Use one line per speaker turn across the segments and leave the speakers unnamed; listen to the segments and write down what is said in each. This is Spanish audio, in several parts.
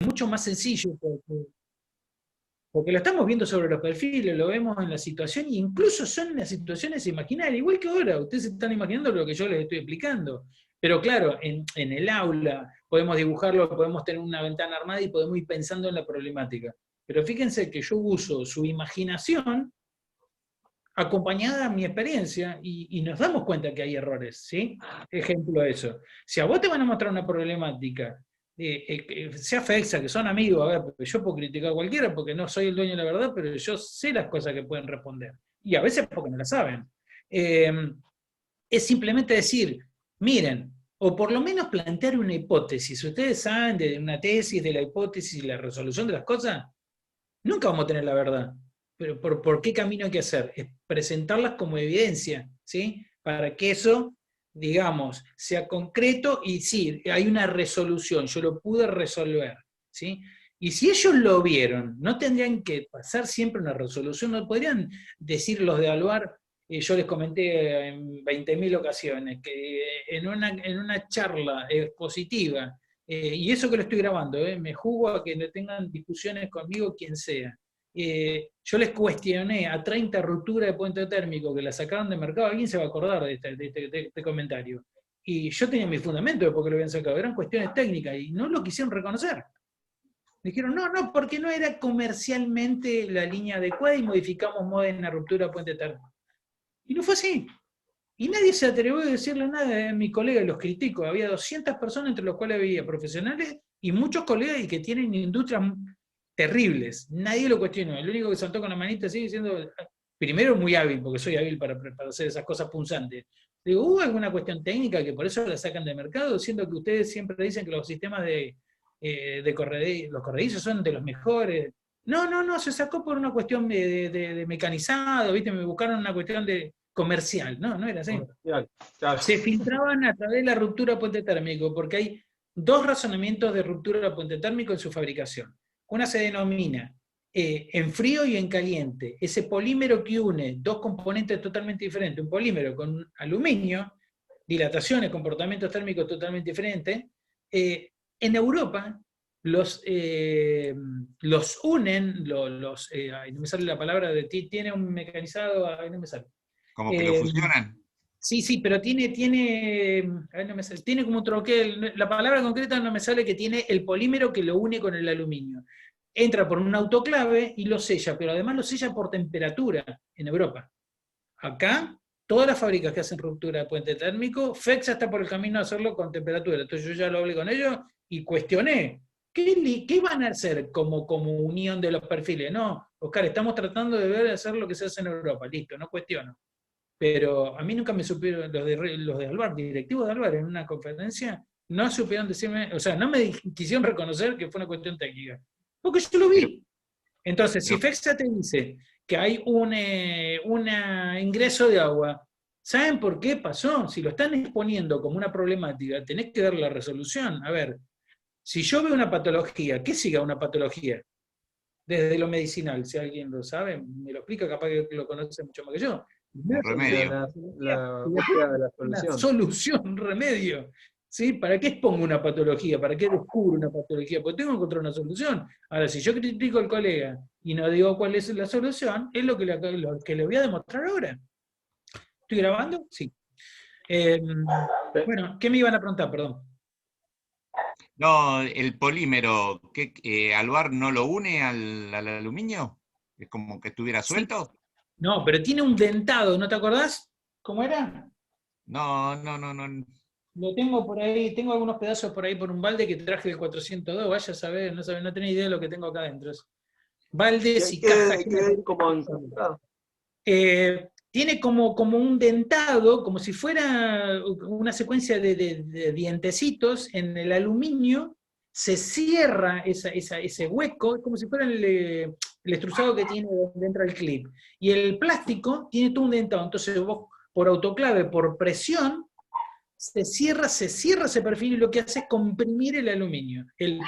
mucho más sencillo, porque lo estamos viendo sobre los perfiles, lo vemos en la situación, e incluso son en las situaciones imaginarias, igual que ahora, ustedes se están imaginando lo que yo les estoy explicando. Pero claro, en el aula podemos dibujarlo, podemos tener una ventana armada y podemos ir pensando en la problemática. Pero fíjense que yo uso su imaginación acompañada a mi experiencia y nos damos cuenta que hay errores, ¿sí? Ejemplo de eso. Si a vos te van a mostrar una problemática, sea FEXA, que son amigos, a ver, porque yo puedo criticar a cualquiera porque no soy el dueño de la verdad, pero yo sé las cosas que pueden responder. Y a veces porque no las saben. Es simplemente decir, miren, o por lo menos plantear una hipótesis. Ustedes saben de una tesis, de la hipótesis y la resolución de las cosas, nunca vamos a tener la verdad. Pero ¿por qué camino hay que hacer? Es presentarlas como evidencia, ¿sí? Para que eso, digamos, sea concreto y sí, hay una resolución, yo lo pude resolver, ¿sí? Y si ellos lo vieron, no tendrían que pasar siempre una resolución, no podrían decir los de Alvar, yo les comenté en 20.000 ocasiones, que en una charla expositiva, y eso que lo estoy grabando, me jugo a que no tengan discusiones conmigo quien sea. Yo les cuestioné a 30 rupturas de puente térmico que la sacaron de mercado, alguien se va a acordar de este comentario. Y yo tenía mi fundamento de por qué lo habían sacado, eran cuestiones técnicas y no lo quisieron reconocer. Dijeron, no, porque no era comercialmente la línea adecuada y modificamos moda en la ruptura de puente térmico. Y no fue así. Y nadie se atrevió a decirle nada a mi colega, y los critico. Había 200 personas, entre los cuales había profesionales y muchos colegas y que tienen industrias terribles. Nadie lo cuestionó. El único que saltó con la manita así diciendo, primero muy hábil, porque soy hábil para hacer esas cosas punzantes. Digo, ¿hubo alguna cuestión técnica que por eso la sacan de mercado? Siendo que ustedes siempre dicen que los sistemas de los corredizos son de los mejores. No, se sacó por una cuestión de mecanizado, ¿viste? Me buscaron una cuestión de comercial. No era así.
Claro.
Se filtraban a través de la ruptura puente térmico, porque hay dos razonamientos de ruptura puente térmico en su fabricación. Una se denomina en frío y en caliente. Ese polímero que une dos componentes totalmente diferentes, un polímero con aluminio, dilataciones, comportamientos térmicos totalmente diferentes, en Europa los unen, no me sale la palabra, tiene un mecanizado, no me sale.
Como que lo fusionan.
Sí, pero tiene como un troquel, la palabra concreta no me sale, que tiene el polímero que lo une con el aluminio. Entra por un autoclave y lo sella, pero además lo sella por temperatura en Europa. Acá, todas las fábricas que hacen ruptura de puente térmico, FEXA está por el camino a hacerlo con temperatura. Entonces yo ya lo hablé con ellos y cuestioné, ¿qué van a hacer como unión de los perfiles? No, Oscar, estamos tratando de ver hacer lo que se hace en Europa, listo, no cuestiono. Pero a mí nunca me supieron, los de Alvar, directivos de Alvar, en una conferencia, no supieron decirme, o sea, no me quisieron reconocer que fue una cuestión técnica. Porque yo lo vi. Entonces, si FEXA te dice que hay un ingreso de agua, ¿saben por qué pasó? Si lo están exponiendo como una problemática, tenés que dar la resolución. A ver, si yo veo una patología, ¿qué sigue una patología? Desde lo medicinal, si alguien lo sabe, me lo explica, capaz que lo conoce mucho más que yo.
Un remedio.
La búsqueda de la solución.
Una solución, un remedio. ¿Sí? ¿Para qué expongo una patología? ¿Para qué descubro una patología? Porque tengo que encontrar una solución. Ahora, si yo critico al colega y no digo cuál es la solución, es lo que le voy a demostrar ahora. ¿Estoy grabando? Sí. Bueno, ¿qué me iban a preguntar? Perdón.
No, el polímero, ¿Alvar no lo une al aluminio? ¿Es como que estuviera suelto? Sí.
No, pero tiene un dentado, ¿no te acordás? ¿Cómo era?
No.
Lo tengo por ahí, tengo algunos pedazos por ahí por un balde que traje del 402, vaya a saber, no tenés idea de lo que tengo acá adentro. Baldes y cajas. Tiene como un dentado, como si fuera una secuencia de dientecitos en el aluminio, se cierra ese hueco, como si fuera el extrusado que tiene dentro del clip. Y el plástico tiene todo un dentado, entonces vos por autoclave, por presión, se cierra ese perfil y lo que hace es comprimir el aluminio, el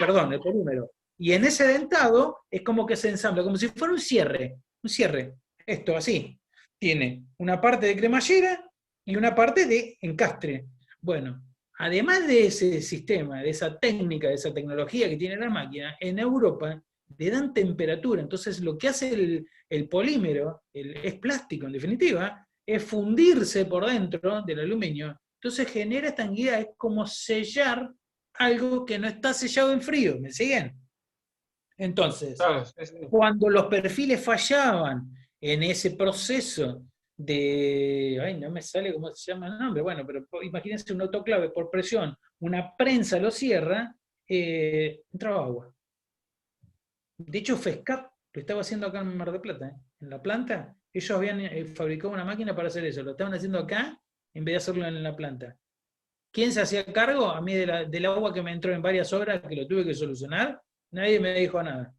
polímero. Y en ese dentado es como que se ensambla, como si fuera un cierre, esto así. Tiene una parte de cremallera y una parte de encastre. Bueno, además de ese sistema, de esa técnica, de esa tecnología que tiene la máquina, en Europa le dan temperatura. Entonces lo que hace el polímero, es plástico en definitiva, es fundirse por dentro del aluminio. Entonces genera estanqueidad, es como sellar algo que no está sellado en frío. ¿Me siguen? Entonces,
Claro,
cuando los perfiles fallaban en ese proceso de, ay, no me sale cómo se llama el nombre, bueno, pero imagínense un autoclave por presión, una prensa lo cierra, entraba agua. De hecho, FESCAP lo estaba haciendo acá en Mar del Plata, en la planta. Ellos habían fabricado una máquina para hacer eso, lo estaban haciendo acá en vez de hacerlo en la planta. ¿Quién se hacía cargo? A mí del agua que me entró en varias horas, que lo tuve que solucionar, nadie me dijo nada.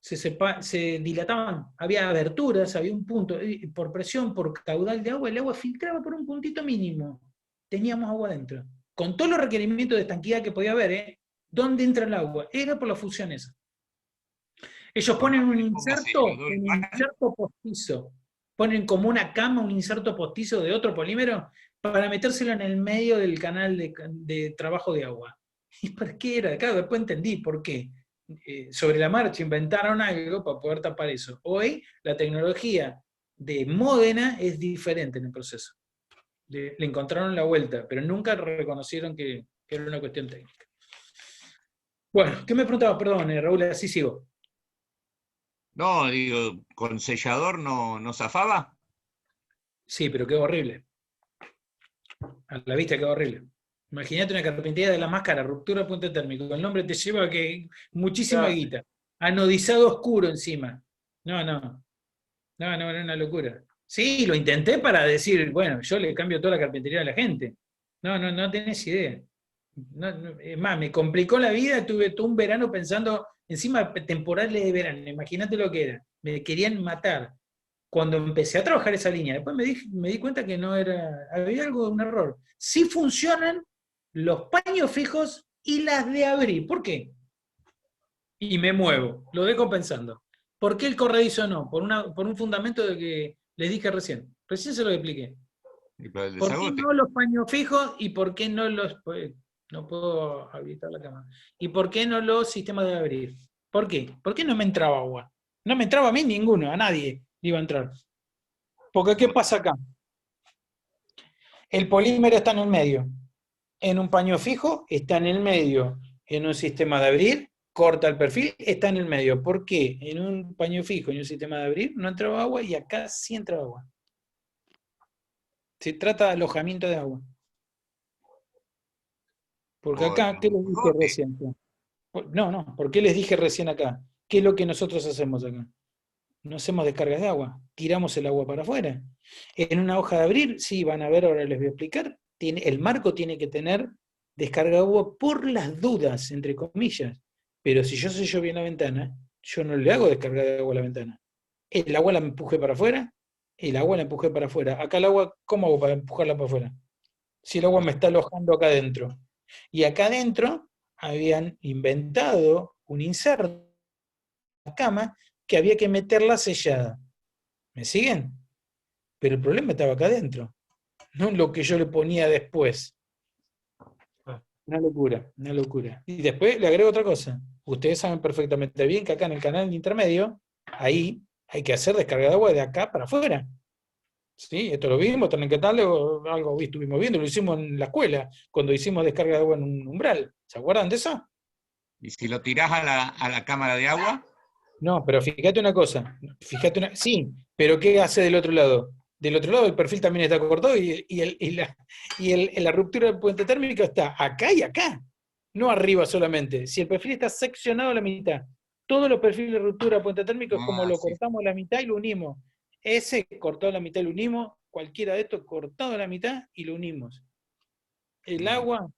Se dilataban, había aberturas, había un punto, por presión, por caudal de agua, el agua filtraba por un puntito mínimo. Teníamos agua dentro. Con todos los requerimientos de estanqueidad que podía haber, ¿dónde entra el agua? Era por la fusión esa. Ellos ponen un inserto postizo. Ponen como una cama, un inserto postizo de otro polímero para metérselo en el medio del canal de trabajo de agua. ¿Y por qué era? Claro, después entendí por qué. Sobre la marcha inventaron algo para poder tapar eso. Hoy la tecnología de Módena es diferente en el proceso. Le encontraron la vuelta, pero nunca reconocieron que era una cuestión técnica. Bueno, ¿qué me preguntaba? Perdón, Raúl, así sigo.
No, digo, ¿con sellador no zafaba?
Sí, pero quedó horrible. A la vista quedó horrible. Imagínate una carpintería de la máscara, ruptura de puente térmico. El nombre te lleva que muchísima guita. Anodizado oscuro encima. No, era una locura. Sí, lo intenté para decir, bueno, yo le cambio toda la carpintería a la gente. No tenés idea. Es más, me complicó la vida, tuve todo un verano pensando, encima temporales de verano, imagínate lo que era. Me querían matar. Cuando empecé a trabajar esa línea, después me di cuenta que no era, había un error. Sí funcionan los paños fijos y las de abrir. ¿Por qué? Y me muevo, lo dejo pensando. ¿Por qué el corredizo no? Por un fundamento de que les dije recién. Recién se lo expliqué.
Y para el
¿Por qué
desagote.
no los paños fijos y por qué no los... No puedo habilitar la cámara. ¿Y por qué no los sistemas de abrir? ¿Por qué? ¿Por qué no me entraba agua? No me entraba a mí ninguno, a nadie iba a entrar. Porque ¿qué pasa acá? El polímero está en el medio. En un paño fijo está en el medio. En un sistema de abrir, corta el perfil, está en el medio. ¿Por qué? En un paño fijo, en un sistema de abrir, no entraba agua y acá sí entraba agua. Se trata de alojamiento de agua. Porque acá, ¿qué les dije recién? No, ¿por qué les dije recién acá? ¿Qué es lo que nosotros hacemos acá? No hacemos descargas de agua, tiramos el agua para afuera. En una hoja de abrir, sí, van a ver, ahora les voy a explicar, el marco tiene que tener descarga de agua por las dudas, entre comillas. Pero si yo sello bien la ventana, yo no le hago descarga de agua a la ventana. El agua la empujé para afuera, el agua la empujé para afuera. Acá el agua, ¿cómo hago para empujarla para afuera? Si el agua me está alojando acá adentro. Y acá adentro habían inventado un inserto, una cama, que había que meterla sellada. ¿Me siguen? Pero el problema estaba acá adentro, no lo que yo le ponía después. Una locura, una locura. Y después le agrego otra cosa. Ustedes saben perfectamente bien que acá en el canal intermedio, ahí hay que hacer descarga de agua de acá para afuera. ¿Sí? Esto lo vimos, también que tal, algo estuvimos viendo, lo hicimos en la escuela, cuando hicimos descarga de agua en un umbral. ¿Se acuerdan de eso?
¿Y si lo tirás a la cámara de agua?
No, pero fíjate una cosa. Sí, pero ¿qué hace del otro lado? Del otro lado el perfil también está cortado y la ruptura del puente térmico está acá y acá, no arriba solamente. Si el perfil está seccionado a la mitad, todos los perfiles de ruptura de puente térmico es como lo cortamos a la mitad y lo unimos. Ese cortado a la mitad y lo unimos, cualquiera de estos cortado a la mitad y lo unimos. El agua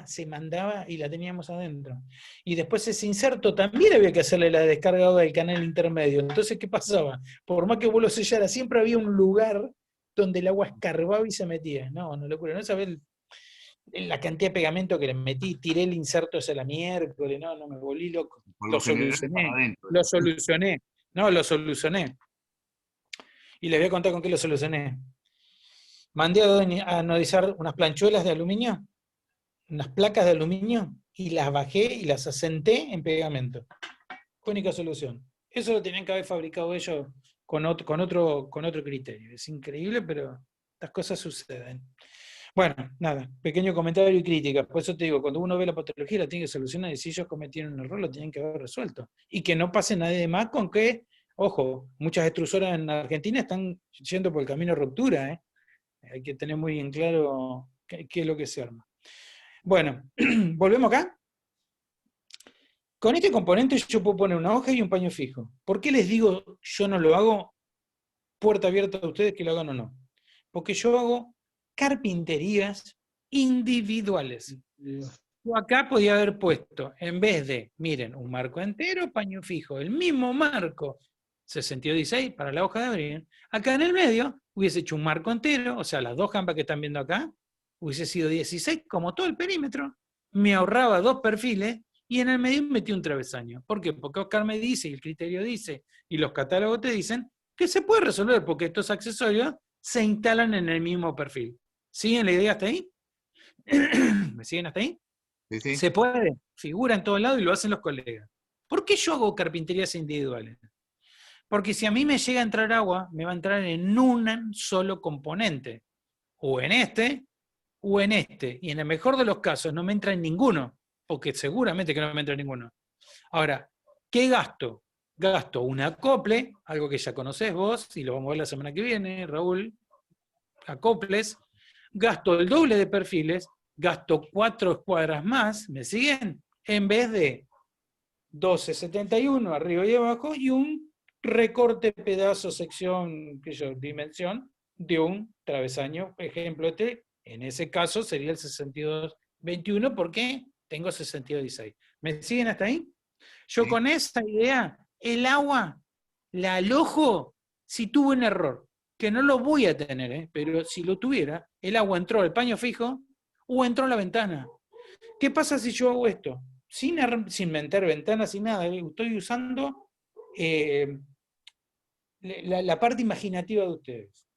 se mandaba y la teníamos adentro. Y después ese inserto también había que hacerle la descarga del canal intermedio. Entonces, ¿qué pasaba? Por más que vos lo sellaras, siempre había un lugar donde el agua escarbaba y se metía. No, locura. No sabés la cantidad de pegamento que le metí, tiré el inserto ese la miércoles, no, me volví loco. Lo solucioné. Y les voy a contar con qué lo solucioné. Mandé a anodizar unas planchuelas de aluminio, unas placas de aluminio, y las bajé y las asenté en pegamento. Única solución. Eso lo tenían que haber fabricado ellos con otro criterio. Es increíble, pero estas cosas suceden. Bueno, nada, pequeño comentario y crítica. Por eso te digo, cuando uno ve la patología la tiene que solucionar, y si ellos cometieron un error lo tienen que haber resuelto. Y que no pase nadie de más con que, ojo, muchas extrusoras en Argentina están yendo por el camino de ruptura, ¿eh? Hay que tener muy bien claro qué es lo que se arma. Bueno, volvemos acá. Con este componente yo puedo poner una hoja y un paño fijo. ¿Por qué les digo yo no lo hago? Puerta abierta a ustedes que lo hagan o no. Porque yo hago carpinterías individuales. Yo acá podía haber puesto, en vez de, miren, un marco entero, paño fijo, el mismo marco, 62-16 para la hoja de abril. Acá en el medio hubiese hecho un marco entero, o sea, las dos jambas que están viendo acá, hubiese sido 16, como todo el perímetro. Me ahorraba 2 perfiles y en el medio metí un travesaño. ¿Por qué? Porque Oscar me dice, y el criterio dice, y los catálogos te dicen, que se puede resolver porque estos accesorios se instalan en el mismo perfil. ¿Siguen la idea hasta ahí? ¿Me siguen hasta ahí?
Sí, sí.
Se puede, figura en todos lados y lo hacen los colegas. ¿Por qué yo hago carpinterías individuales? Porque si a mí me llega a entrar agua, me va a entrar en un solo componente, o en este, o en este. Y en el mejor de los casos no me entra en ninguno, porque seguramente que no me entra en ninguno. Ahora, ¿qué gasto? Gasto un acople, algo que ya conocés vos, y lo vamos a ver la semana que viene, Raúl, acoples. Gasto el doble de perfiles, gasto 4 escuadras más, ¿me siguen? En vez de 12,71 arriba y abajo y un recorte, pedazo, sección, dimensión de un travesaño. Ejemplo, en ese caso sería el 62-21 porque tengo 62-16. ¿Me siguen hasta ahí? Yo
Sí.
con esa idea, el agua la alojo si tuvo un error, que no lo voy a tener, pero si lo tuviera, el agua entró al paño fijo o entró a la ventana. ¿Qué pasa si yo hago esto? Sin meter ventanas, sin nada, estoy usando la parte imaginativa de ustedes.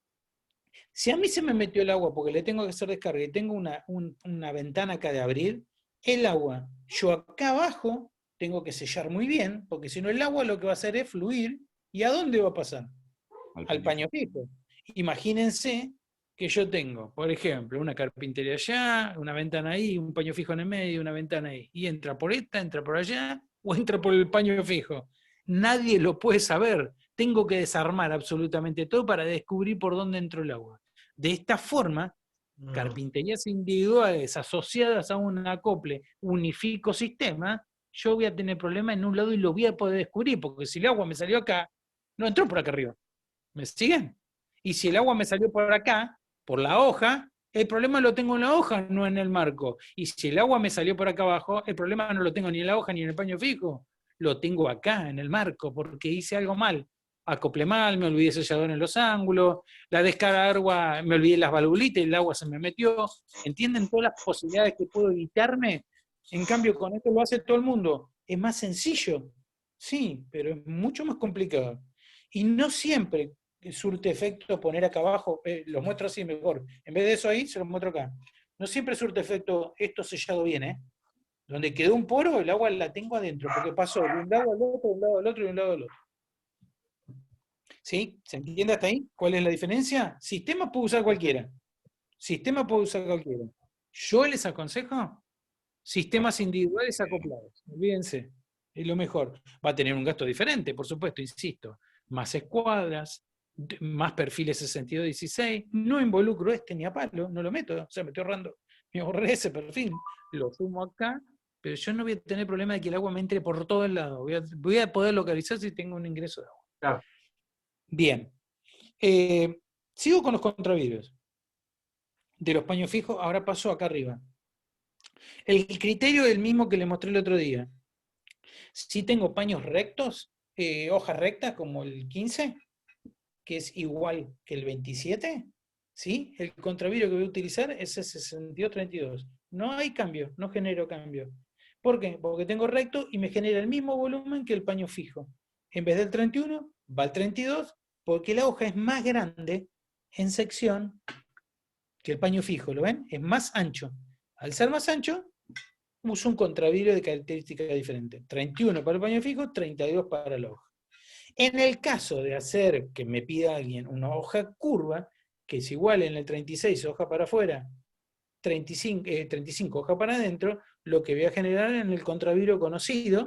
Si a mí se me metió el agua porque le tengo que hacer descarga y tengo una ventana acá de abrir, el agua, yo acá abajo tengo que sellar muy bien, porque si no el agua lo que va a hacer es fluir. ¿Y a dónde va a pasar? Al paño fijo. Imagínense que yo tengo, por ejemplo, una carpintería allá, una ventana ahí, un paño fijo en el medio, una ventana ahí, y entra por esta, entra por allá, o entra por el paño fijo. Nadie lo puede saber. Tengo que desarmar absolutamente todo para descubrir por dónde entró el agua. De esta forma, carpinterías individuales asociadas a un acople, unifico sistema, yo voy a tener problemas en un lado y lo voy a poder descubrir, porque si el agua me salió acá, no entró por acá arriba. ¿Me siguen? Y si el agua me salió por acá, por la hoja, el problema lo tengo en la hoja, no en el marco. Y si el agua me salió por acá abajo, el problema no lo tengo ni en la hoja ni en el paño fijo, lo tengo acá, en el marco, porque hice algo mal. Acoplé mal, me olvidé sellador en los ángulos, la descarga de agua, me olvidé las valvulitas y el agua se me metió. ¿Entienden todas las posibilidades que puedo evitarme? En cambio, con esto lo hace todo el mundo. Es más sencillo, sí, pero es mucho más complicado. Y no siempre surte efecto poner acá abajo, los muestro así mejor. En vez de eso ahí, se los muestro acá. No siempre surte efecto esto sellado bien, ¿eh? Donde quedó un poro, el agua la tengo adentro, porque pasó de un lado al otro, de un lado al otro y de un lado al otro. ¿Sí? ¿Se entiende hasta ahí? ¿Cuál es la diferencia? Sistema puede usar cualquiera. Sistema puede usar cualquiera. Yo les aconsejo sistemas individuales acoplados. Olvídense. Es lo mejor. Va a tener un gasto diferente, por supuesto, insisto. Más escuadras, más perfiles 62-16. No involucro este ni a palo, no lo meto. O sea, me estoy ahorrando. Me ahorré ese perfil. Lo sumo acá, pero yo no voy a tener problema de que el agua me entre por todo el lado. Voy a poder localizar si tengo un ingreso de agua.
Claro.
Bien. Sigo con los contravidrios. De los paños fijos, ahora paso acá arriba. El criterio es el mismo que le mostré el otro día. Si tengo paños rectos, hojas rectas como el 15, que es igual que el 27, ¿sí? El contravidrio que voy a utilizar es el 62-32. No hay cambio, no genero cambio. ¿Por qué? Porque tengo recto y me genera el mismo volumen que el paño fijo. En vez del 31, va al 32, porque la hoja es más grande en sección que el paño fijo, ¿lo ven? Es más ancho. Al ser más ancho, uso un contravidrio de característica diferente. 31 para el paño fijo, 32 para la hoja. En el caso de hacer que me pida alguien una hoja curva, que es igual en el 36 hoja para afuera, 35 hoja para adentro, lo que voy a generar en el contravidrio conocido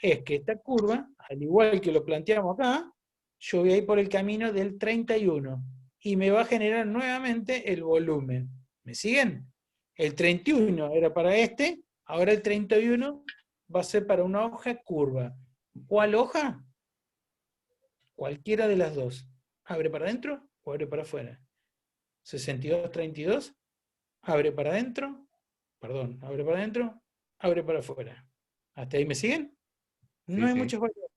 es que esta curva, al igual que lo planteamos acá, yo voy a ir por el camino del 31 y me va a generar nuevamente el volumen. ¿Me siguen? El 31 era para este, ahora el 31 va a ser para una hoja curva. ¿Cuál hoja? Cualquiera de las dos. ¿Abre para adentro o abre para afuera? 62-32, abre para adentro, perdón, abre para adentro, abre para afuera. ¿Hasta ahí me siguen? No hay muchas variables.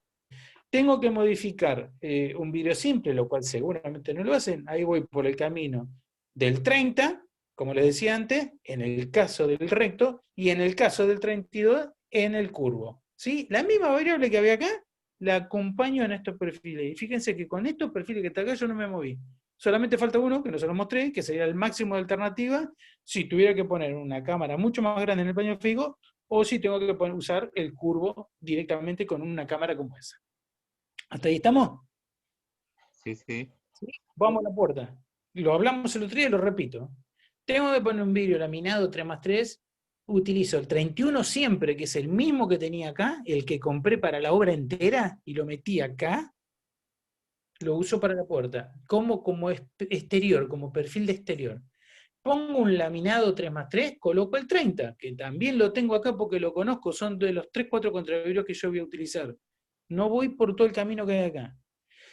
Tengo que modificar un vidrio simple, lo cual seguramente no lo hacen. Ahí voy por el camino del 30, como les decía antes, en el caso del recto, y en el caso del 32, en el curvo. ¿Sí? La misma variable que había acá, la acompaño en estos perfiles. Y fíjense que con estos perfiles que está acá yo no me moví. Solamente falta uno, que no se los mostré, que sería el máximo de alternativa, si tuviera que poner una cámara mucho más grande en el paño fijo, o si tengo que usar el curvo directamente con una cámara como esa. ¿Hasta ahí estamos?
Sí, sí.
¿Sí? Vamos a la puerta. Lo hablamos el otro día y lo repito. Tengo que poner un vidrio laminado 3x3. Utilizo el 31 siempre, que es el mismo que tenía acá, el que compré para la obra entera, y lo metí acá. Lo uso para la puerta. Como exterior, como perfil de exterior. Pongo un laminado 3x3, coloco el 30, que también lo tengo acá porque lo conozco, son de los 3-4 contravidrios que yo voy a utilizar. No voy por todo el camino que hay acá.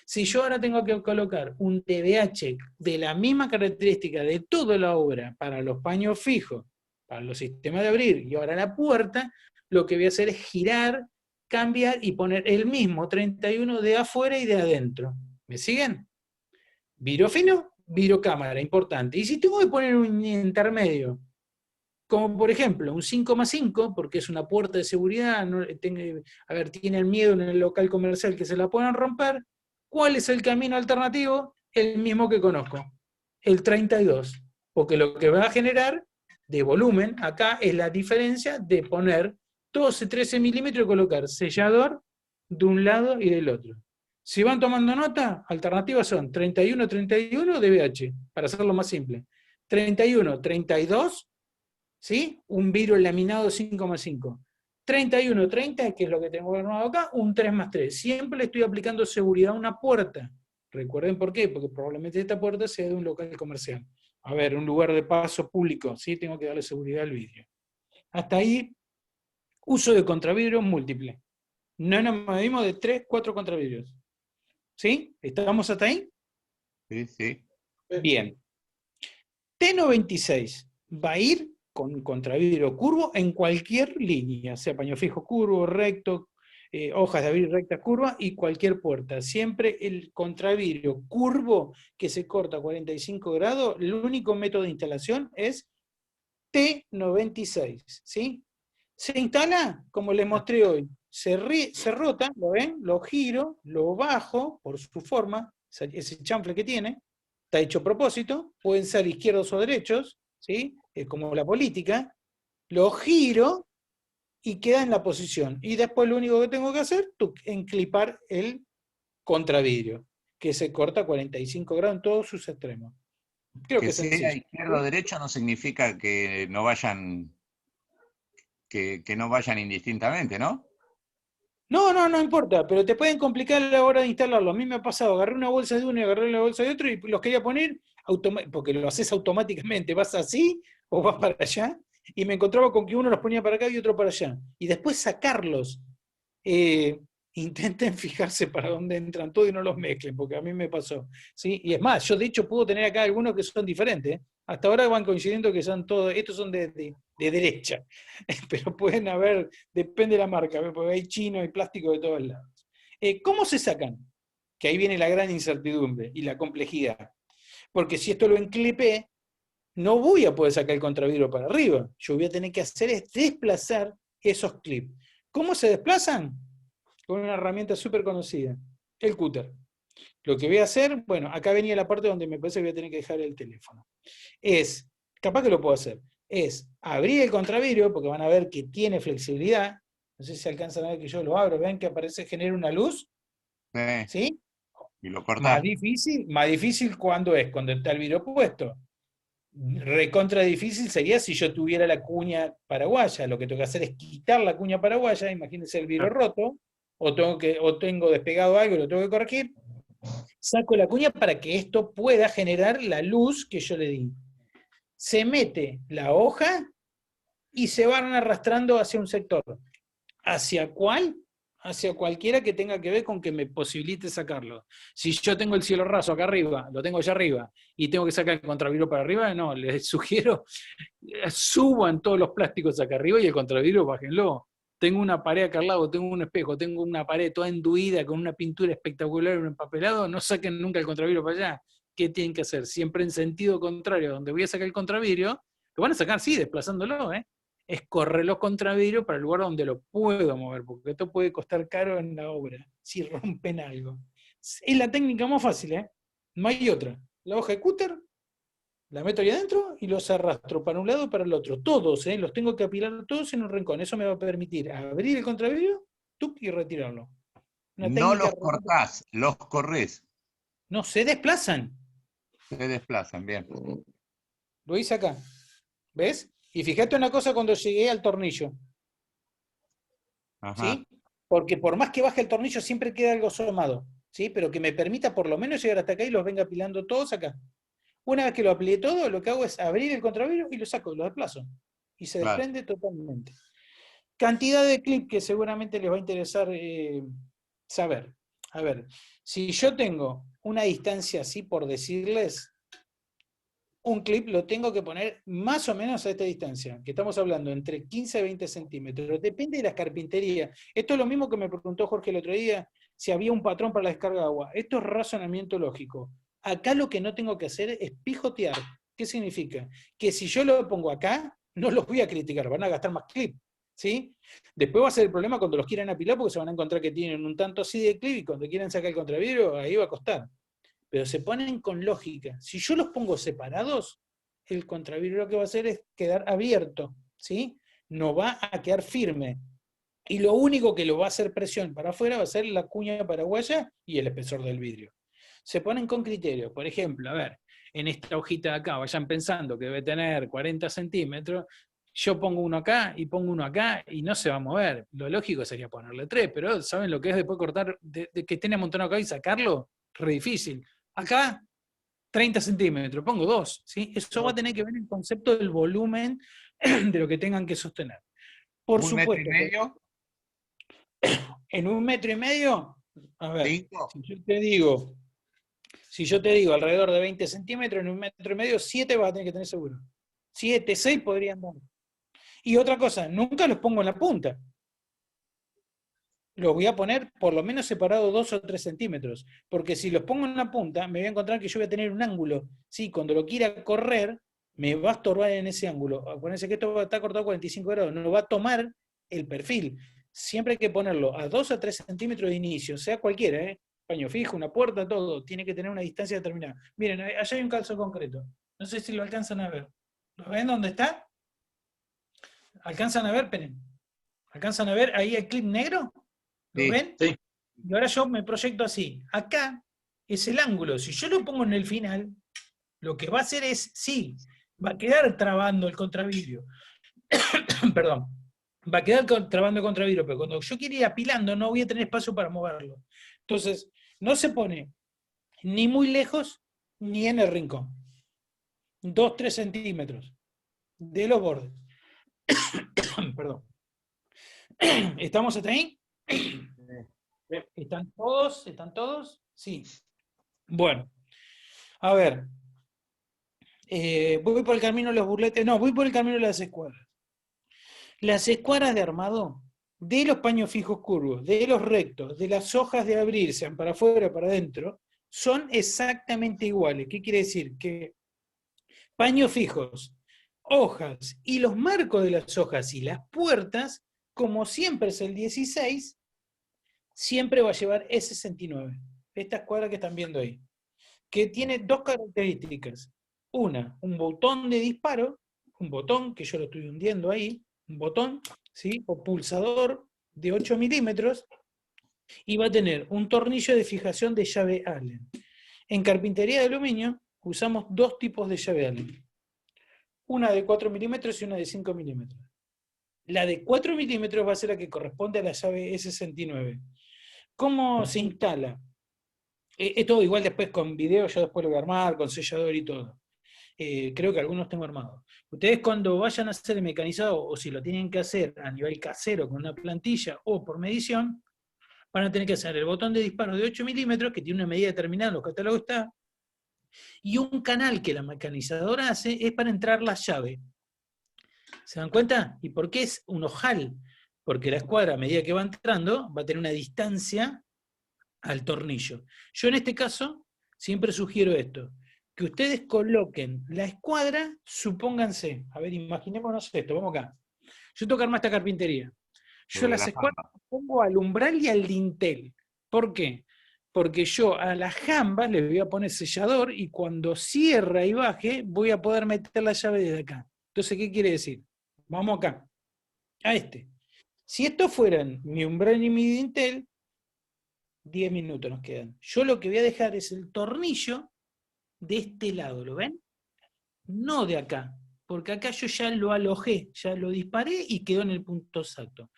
Si yo ahora tengo que colocar un TBH de la misma característica de toda la obra para los paños fijos, para los sistemas de abrir y ahora la puerta, lo que voy a hacer es girar, cambiar y poner el mismo 31 de afuera y de adentro. ¿Me siguen? Vidrio fino, vidrio cámara, importante. Y si tengo que poner un intermedio, como por ejemplo un 5x5, porque es una puerta de seguridad, no, tienen miedo en el local comercial que se la puedan romper, ¿cuál es el camino alternativo? El mismo que conozco, el 32, porque lo que va a generar de volumen acá es la diferencia de poner 12-13 milímetros y colocar sellador de un lado y del otro. Si van tomando nota, alternativas son 31-31 de BH, para hacerlo más simple. 31-32, ¿sí? Un vidrio laminado 5x5. 31-30, que es lo que tengo armado acá, un 3x3. Siempre le estoy aplicando seguridad a una puerta. Recuerden por qué, porque probablemente esta puerta sea de un local comercial. A ver, un lugar de paso público, ¿sí? Tengo que darle seguridad al vidrio. Hasta ahí, uso de contravidrios múltiple. No nos medimos de 3-4 contravidrios. ¿Sí? ¿Estamos hasta ahí?
Sí, sí.
Bien. T96 va a ir con contravidrio curvo en cualquier línea, sea paño fijo curvo, recto, hojas de abrir recta curva y cualquier puerta. Siempre el contravidrio curvo que se corta a 45 grados, el único método de instalación es T96, ¿sí? Se instala, como les mostré hoy, se rota, ¿lo ven? Lo giro, lo bajo por su forma, ese chanfle que tiene, está hecho a propósito, pueden ser izquierdos o derechos, ¿sí? Es como la política, lo giro y queda en la posición. Y después lo único que tengo que hacer es enclipar el contravidrio, que se corta a 45 grados en todos sus extremos. Creo que es
sea
sencillo.
izquierdo o derecho no significa que no vayan, que no vayan indistintamente, ¿no?
No importa, pero te pueden complicar a la hora de instalarlo. A mí me ha pasado, agarré una bolsa de uno y agarré una bolsa de otro y los quería poner, porque lo haces automáticamente, vas así o vas para allá, y me encontraba con que uno los ponía para acá y otro para allá. Y después sacarlos. Intenten fijarse para dónde entran todos y no los mezclen, porque a mí me pasó. ¿Sí? Y es más, yo de hecho puedo tener acá algunos que son diferentes. Hasta ahora van coincidiendo que son todos, estos son de derecha, pero pueden haber, depende de la marca, porque hay chino y plástico de todos lados. ¿Cómo se sacan? Que ahí viene la gran incertidumbre y la complejidad. Porque si esto lo enclipé, no voy a poder sacar el contravidrio para arriba. Yo voy a tener que hacer es desplazar esos clips. ¿Cómo se desplazan? Con una herramienta súper conocida, el cúter. Lo que voy a hacer, bueno, acá venía la parte donde me parece que voy a tener que dejar el teléfono. Capaz que lo puedo hacer, es abrir el contravidrio, porque van a ver que tiene flexibilidad. No sé si alcanzan a ver que yo lo abro, ven que aparece, genera una luz,
Sí,
¿sí?
y lo cortás.
Más difícil cuando está el vidrio puesto. Recontra difícil sería si yo tuviera la cuña paraguaya. Lo que tengo que hacer es quitar la cuña paraguaya, imagínense el vidrio roto, o tengo despegado algo y lo tengo que corregir. Saco la cuña para que esto pueda generar la luz que yo le di. Se mete la hoja y se van arrastrando hacia un sector. ¿Hacia cuál? Hacia cualquiera que tenga que ver con que me posibilite sacarlo. Si yo tengo el cielo raso acá arriba, lo tengo allá arriba, y tengo que sacar el contravidrio para arriba, no, les sugiero, suban todos los plásticos acá arriba y el contravidrio bájenlo. Tengo una pared acá al lado, tengo un espejo, tengo una pared toda enduida con una pintura espectacular, un empapelado, no saquen nunca el contravidrio para allá. ¿Qué tienen que hacer? Siempre en sentido contrario, donde voy a sacar el contravidrio, lo van a sacar, sí, desplazándolo, es correr los contravidrios para el lugar donde lo puedo mover, porque esto puede costar caro en la obra, si rompen algo. Es la técnica más fácil, no hay otra. La hoja de cúter, la meto ahí adentro y los arrastro para un lado y para el otro. Todos, los tengo que apilar todos en un rincón. Eso me va a permitir abrir el contravidrio, y retirarlo. Una
No
técnica
los cortás, los corres.
No, se desplazan.
Se desplazan, bien.
Lo hice acá. ¿Ves? Y fíjate una cosa cuando llegué al tornillo.
Ajá.
¿Sí? Porque por más que baje el tornillo siempre queda algo asomado, ¿sí? Pero que me permita por lo menos llegar hasta acá y los venga apilando todos acá. Una vez que lo aplié todo, lo que hago es abrir el contravidrio y lo saco, lo desplazo. Y se
Claro.
desprende totalmente. Cantidad de clip que seguramente les va a interesar saber. A ver, si yo tengo una distancia así por decirles, un clip lo tengo que poner más o menos a esta distancia, que estamos hablando entre 15 y 20 centímetros. Depende de la carpintería. Esto es lo mismo que me preguntó Jorge el otro día, si había un patrón para la descarga de agua. Esto es razonamiento lógico. Acá lo que no tengo que hacer es pijotear. ¿Qué significa? Que si yo lo pongo acá, no los voy a criticar, van a gastar más clip. ¿Sí? Después va a ser el problema cuando los quieran apilar, porque se van a encontrar que tienen un tanto así de clip y cuando quieran sacar el contravidrio, ahí va a costar. Pero se ponen con lógica. Si yo los pongo separados, el contravidrio lo que va a hacer es quedar abierto, ¿sí? No va a quedar firme. Y lo único que lo va a hacer presión para afuera va a ser la cuña paraguaya y el espesor del vidrio. Se ponen con criterio. Por ejemplo, a ver, en esta hojita de acá, vayan pensando que debe tener 40 centímetros, yo pongo uno acá y pongo uno acá y no se va a mover. Lo lógico sería ponerle 3, pero ¿saben lo que es después cortar, de que estén amontonados acá y sacarlo? Re difícil. Acá, 30 centímetros, pongo 2, ¿sí? Eso va a tener que ver el concepto del volumen de lo que tengan que sostener. Por
¿Un
supuesto,
metro y medio?
en 1,5 metros, a ver,
¿5?
si yo te digo alrededor de 20 centímetros, en 1,5 metros, 7 vas a tener que tener seguro. 7, 6 podrían dar. Y otra cosa, nunca los pongo en la punta. Los voy a poner por lo menos separados 2 o 3 centímetros, porque si los pongo en la punta, me voy a encontrar que yo voy a tener un ángulo. Sí, cuando lo quiera correr, me va a estorbar en ese ángulo. Acuérdense que esto está cortado a 45 grados, no lo va a tomar el perfil. Siempre hay que ponerlo a 2 a 3 centímetros de inicio, sea cualquiera, paño fijo, una puerta, todo, tiene que tener una distancia determinada. Miren, allá hay un calzo concreto. No sé si lo alcanzan a ver. ¿Lo ven dónde está? ¿Alcanzan a ver? Esperen. ¿Alcanzan a ver ahí el clip negro? ¿Lo ven?
Sí.
Y ahora yo me proyecto así. Acá es el ángulo. Si yo lo pongo en el final, lo que va a hacer es, sí, va a quedar trabando el contravidrio. Perdón. Va a quedar trabando el contravidrio, pero cuando yo quiera ir apilando no voy a tener espacio para moverlo. Entonces, no se pone ni muy lejos ni en el rincón. 2-3 centímetros de los bordes. Perdón. ¿Estamos hasta ahí? ¿Están todos? ¿Están todos? Sí. Bueno, a ver. Voy por el camino de los burletes. No, voy por el camino de las escuadras. Las escuadras de armado, de los paños fijos curvos, de los rectos, de las hojas de abrir, sean para afuera, para adentro, son exactamente iguales. ¿Qué quiere decir? Que paños fijos, hojas y los marcos de las hojas y las puertas, como siempre es el 16, siempre va a llevar E69. esta escuadra que están viendo ahí, que tiene dos características. Una, un botón de disparo, un botón que yo lo estoy hundiendo ahí, un botón, ¿sí? O pulsador de 8 milímetros, y va a tener un tornillo de fijación de llave Allen. En carpintería de aluminio usamos dos tipos de llave Allen. Una de 4 milímetros y una de 5 milímetros. La de 4 milímetros va a ser la que corresponde a la llave E69. ¿Cómo se instala? Es todo igual después con video, yo después lo voy a armar, con sellador y todo. Creo que algunos tengo armados. Ustedes cuando vayan a hacer el mecanizado, o si lo tienen que hacer a nivel casero con una plantilla o por medición, van a tener que hacer el botón de disparo de 8 milímetros, que tiene una medida determinada, en los catálogos está, y un canal que la mecanizadora hace es para entrar la llave. ¿Se dan cuenta? ¿Y por qué es un ojal? Porque la escuadra, a medida que va entrando, va a tener una distancia al tornillo. Yo en este caso siempre sugiero esto, que ustedes coloquen la escuadra, supónganse, a ver, imaginémonos esto, vamos acá. Yo tengo que armar esta carpintería. Yo las escuadras pongo al umbral y al dintel. ¿Por qué? Porque yo a las jambas le voy a poner sellador y cuando cierra y baje voy a poder meter la llave desde acá. Entonces, ¿qué quiere decir? Vamos acá, a este. Si estos fueran mi umbral y mi dintel, 10 minutos nos quedan. Yo lo que voy a dejar es el tornillo de este lado, ¿lo ven? No de acá, porque acá yo ya lo alojé, ya lo disparé y quedó en el punto exacto.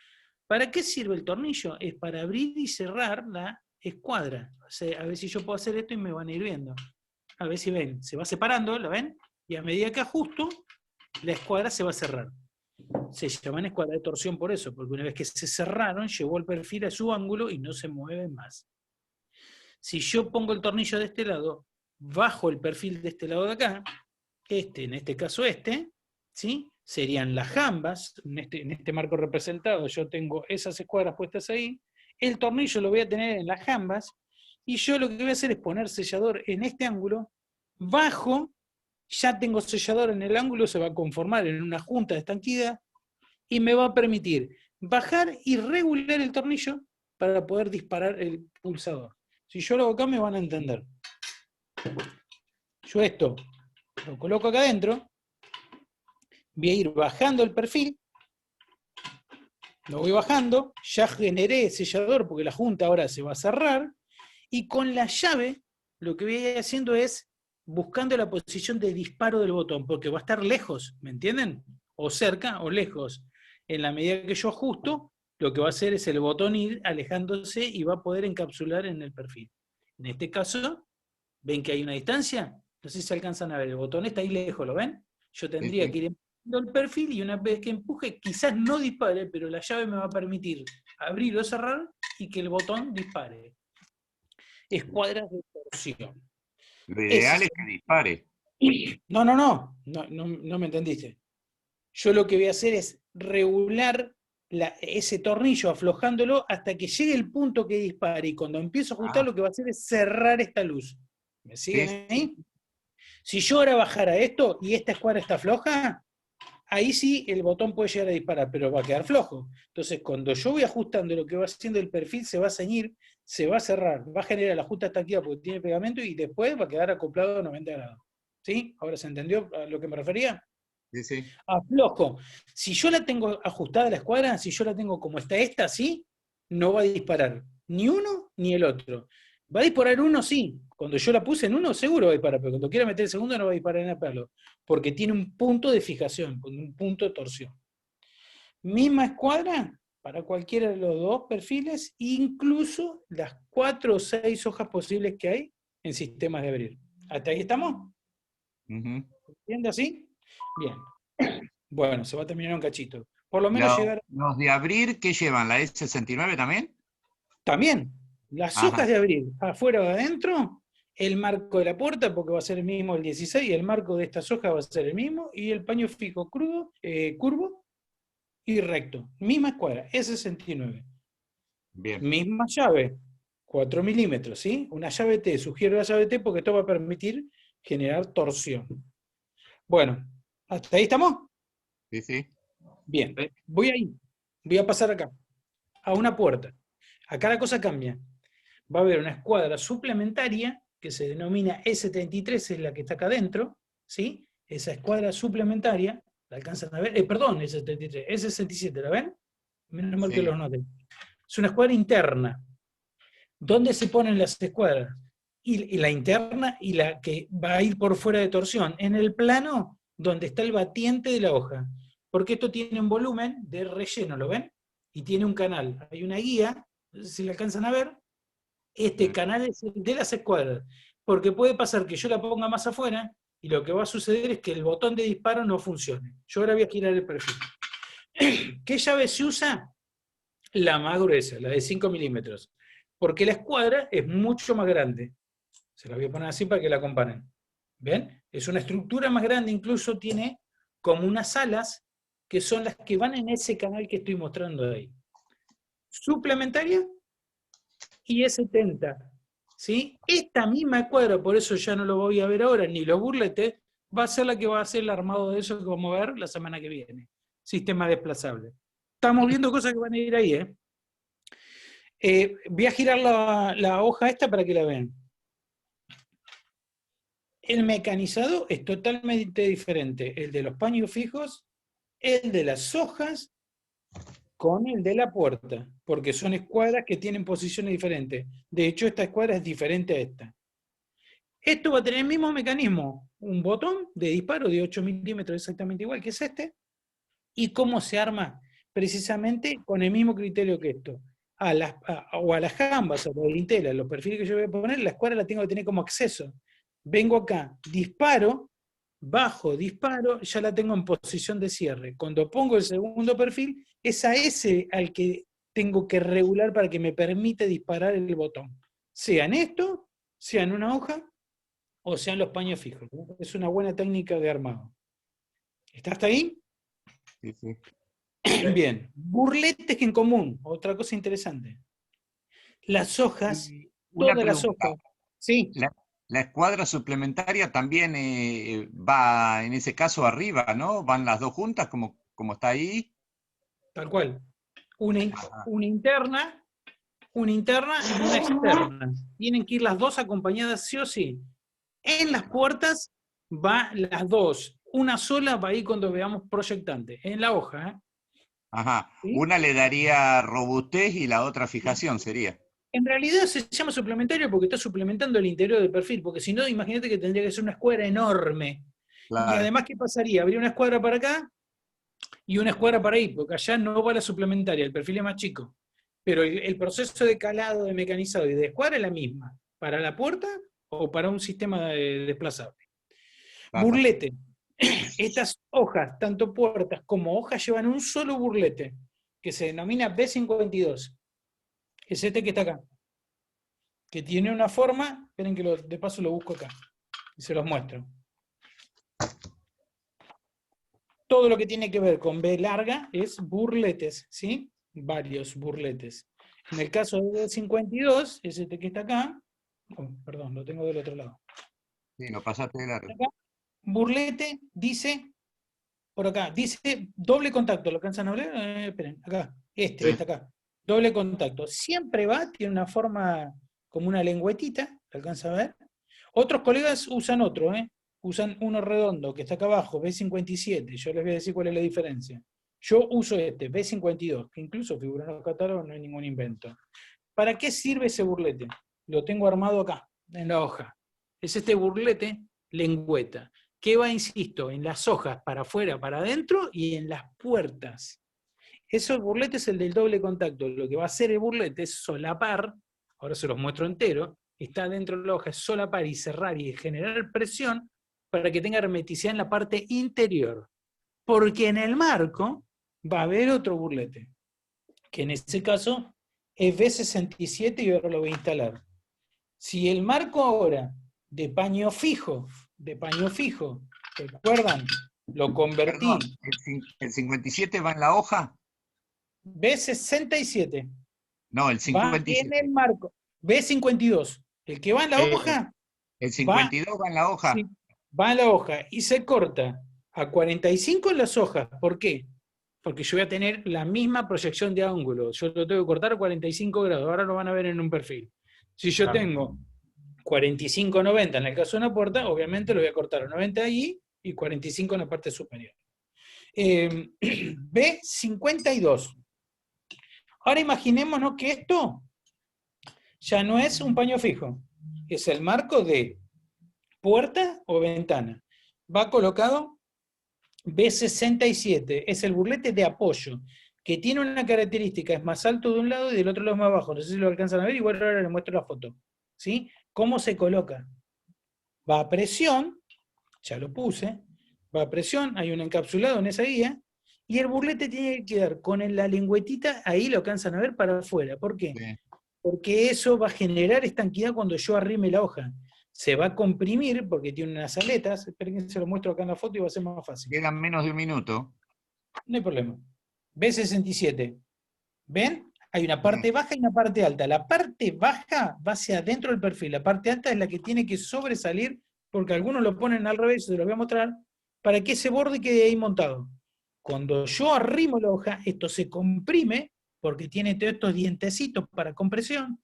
¿Para qué sirve el tornillo? Es para abrir y cerrar la escuadra. O sea, a ver si yo puedo hacer esto y me van a ir viendo. A ver si ven, se va separando, ¿lo ven? Y a medida que ajusto, la escuadra se va a cerrar. Se llaman escuadra de torsión por eso, porque una vez que se cerraron, llevó el perfil a su ángulo y no se mueve más. Si yo pongo el tornillo de este lado, bajo el perfil de este lado de acá, en este caso ¿sí? Serían las jambas, en este marco representado yo tengo esas escuadras puestas ahí, el tornillo lo voy a tener en las jambas, y yo lo que voy a hacer es poner sellador en este ángulo, bajo, ya tengo sellador en el ángulo, se va a conformar en una junta de estanquidad, y me va a permitir bajar y regular el tornillo para poder disparar el pulsador. Si yo lo hago acá me van a entender. Yo esto lo coloco acá adentro, voy a ir bajando el perfil, lo voy bajando, ya generé sellador porque la junta ahora se va a cerrar, y con la llave lo que voy a ir haciendo es buscando la posición de disparo del botón, porque va a estar lejos, ¿me entienden? O cerca o lejos. En la medida que yo ajusto, lo que va a hacer es el botón ir alejándose y va a poder encapsular en el perfil. En este caso, ¿ven que hay una distancia? No sé si se alcanzan a ver, el botón está ahí lejos, ¿lo ven? Yo tendría que ir empujando el perfil y una vez que empuje, quizás no dispare, pero la llave me va a permitir abrir o cerrar y que el botón dispare. Escuadras de torsión.
Lo ideal es que dispare.
No me entendiste. Yo lo que voy a hacer es regular ese tornillo aflojándolo hasta que llegue el punto que dispare, y cuando empiezo a ajustar lo que va a hacer es cerrar esta luz. ¿Me siguen ahí? Si yo ahora bajara esto y esta escuadra está floja, ahí sí el botón puede llegar a disparar, pero va a quedar flojo. Entonces cuando yo voy ajustando lo que va haciendo el perfil, se va a ceñir, se va a cerrar, va a generar la justa estanquidad porque tiene pegamento y después va a quedar acoplado a 90 grados. ¿Sí? ¿Ahora se entendió a lo que me refería?
Sí.
Aflojo. Si yo la tengo ajustada a la escuadra, si yo la tengo como está esta, ¿sí? No va a disparar ni uno ni el otro. Va a disparar uno, sí. Cuando yo la puse en uno, seguro va a disparar, pero cuando quiera meter el segundo no va a disparar en el palo, porque tiene un punto de fijación, un punto de torsión. Misma escuadra para cualquiera de los dos perfiles, incluso las 4 o 6 hojas posibles que hay en sistemas de abrir. ¿Hasta ahí estamos? ¿Entiende así? Bien. Bueno, se va a terminar un cachito. Por lo menos llegar...
¿Los de abrir qué llevan? ¿La E69 también?
También. Las hojas de abrir, afuera o adentro, el marco de la puerta, porque va a ser el mismo el 16, el marco de estas hojas va a ser el mismo, y el paño fijo crudo, curvo y recto. Misma escuadra, E69.
Bien.
Misma llave, 4 milímetros, ¿sí? Una llave T, sugiero la llave T porque esto va a permitir generar torsión. Bueno, ¿hasta ahí estamos?
Sí.
Bien, voy a pasar acá, a una puerta. Acá la cosa cambia. va a haber una escuadra suplementaria que se denomina E73, es la que está acá adentro, ¿sí? Esa escuadra suplementaria, ¿la alcanzan a ver? Perdón, E73, E67, ¿la ven? Menos mal que
Sí.
los noten. Es una escuadra interna. ¿Dónde se ponen las escuadras? Y la interna y la que va a ir por fuera de torsión, en el plano donde está el batiente de la hoja. Porque esto tiene un volumen de relleno, ¿lo ven? Y tiene un canal. Hay una guía, no sé si la alcanzan a ver. Este canal es el de las escuadras. Porque puede pasar que yo la ponga más afuera y lo que va a suceder es que el botón de disparo no funcione. Yo ahora voy a girar el perfil. ¿Qué llave se usa? La más gruesa, la de 5 milímetros. Porque la escuadra es mucho más grande. Se la voy a poner así para que la comparen. ¿Ven? Es una estructura más grande, incluso tiene como unas alas que son las que van en ese canal que estoy mostrando ahí. Suplementaria y E70. ¿Sí? Esta misma escuadra, por eso ya no lo voy a ver ahora, ni los burletes, va a ser la que va a hacer el armado de eso que vamos a ver la semana que viene. Sistema desplazable. Estamos viendo cosas que van a ir ahí, ¿eh? Voy a girar la hoja esta para que la vean. El mecanizado es totalmente diferente. El de los paños fijos, el de las hojas, con el de la puerta, porque son escuadras que tienen posiciones diferentes. De hecho, esta escuadra es diferente a esta. Esto va a tener el mismo mecanismo, un botón de disparo de 8 milímetros exactamente igual que es este, y cómo se arma precisamente con el mismo criterio que esto. A las jambas, a los lintelas, los perfiles que yo voy a poner, la escuadra la tengo que tener como acceso. Vengo acá, disparo, bajo, disparo, ya la tengo en posición de cierre. Cuando pongo el segundo perfil, es a ese al que tengo que regular para que me permite disparar el botón. Sea en esto, sea en una hoja, o sea en los paños fijos. Es una buena técnica de armado. ¿Está hasta ahí?
Sí, sí.
Bien. Burletes en común, otra cosa interesante. Las hojas,
Una
todas las
pregunta.
hojas. Sí.
La escuadra suplementaria también va, en ese caso, arriba, ¿no? Van las dos juntas, como está ahí.
Tal cual. Una interna y una externa. Tienen que ir las dos acompañadas sí o sí. En las puertas va las dos. Una sola va a ir cuando veamos proyectante. En la hoja.
Ajá.
¿Sí?
Una le daría robustez y la otra fijación sería.
En realidad se llama suplementario porque está suplementando el interior del perfil, porque si no, imagínate que tendría que ser una escuadra enorme. Y
Claro.
además, ¿qué pasaría? Habría una escuadra para acá y una escuadra para ahí, porque allá no va la suplementaria, el perfil es más chico. Pero el proceso de calado, de mecanizado y de escuadra es la misma, para la puerta o para un sistema desplazable.
Claro.
Burlete. Estas hojas, tanto puertas como hojas, llevan un solo burlete, que se denomina B52. Es este que está acá. Que tiene una forma, esperen que de paso lo busco acá, y se los muestro. Todo lo que tiene que ver con B larga es burletes, ¿sí? Varios burletes. En el caso de B52, es este que está acá, perdón, lo tengo del otro lado.
Sí, lo pasaste de largo.
Acá, burlete dice, por acá, dice doble contacto, ¿lo alcanzan a ver? Esperen, acá, este está acá. Doble contacto. Siempre va, tiene una forma como una lengüetita, ¿lo alcanzan a ver? Otros colegas usan otro, usan uno redondo que está acá abajo, B57. Yo les voy a decir cuál es la diferencia. Yo uso este, B52, que incluso figura en los catálogos, no hay ningún invento. ¿Para qué sirve ese burlete? Lo tengo armado acá, en la hoja. Es este burlete lengüeta, que va, insisto, en las hojas para afuera, para adentro y en las puertas. Esos burletes es el del doble contacto. Lo que va a hacer el burlete es solapar, ahora se los muestro entero, está dentro de la hoja, es solapar y cerrar y generar presión para que tenga hermeticidad en la parte interior. Porque en el marco va a haber otro burlete, que en este caso es B67 y ahora lo voy a instalar. Si el marco ahora de paño fijo, ¿recuerdan? Lo convertí.
Perdón, ¿el 57 va en la hoja?
B67.
No, el
Va
57.
en el marco. B52. El que va en la hoja.
El 52 va en la hoja.
Sí, va en la hoja y se corta a 45 en las hojas. ¿Por qué? Porque yo voy a tener la misma proyección de ángulo. Yo lo tengo que cortar a 45 grados. Ahora lo van a ver en un perfil. Si yo
Claro.
tengo 45-90 en el caso de una puerta, obviamente lo voy a cortar a 90 ahí y 45 en la parte superior. B52. Ahora imaginémonos que esto ya no es un paño fijo, es el marco de puerta o ventana. Va colocado B67, es el burlete de apoyo, que tiene una característica, es más alto de un lado y del otro lado más bajo. No sé si lo alcanzan a ver, igual ahora les muestro la foto. ¿Sí? ¿Cómo se coloca? Va a presión, ya lo puse, va a presión, hay un encapsulado en esa guía, y el burlete tiene que quedar con la lengüetita, ahí lo alcanzan a ver, para afuera. ¿Por qué?
Sí.
Porque eso va a generar estanquidad cuando yo arrime la hoja. Se va a comprimir porque tiene unas aletas. Esperen que se lo muestro acá en la foto y va a ser más fácil.
Quedan menos de un minuto.
No hay problema. B67. ¿Ven? Hay una parte baja y una parte alta. La parte baja va hacia adentro del perfil. La parte alta es la que tiene que sobresalir, porque algunos lo ponen al revés, se lo voy a mostrar, para que ese borde quede ahí montado. Cuando yo arrimo la hoja, esto se comprime, porque tiene todos estos dientecitos para compresión,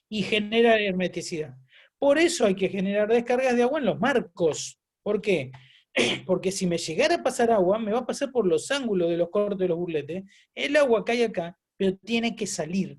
y genera hermeticidad. Por eso hay que generar descargas de agua en los marcos. ¿Por qué? Porque si me llegara a pasar agua, me va a pasar por los ángulos de los cortes de los burletes. El agua cae acá, pero tiene que salir.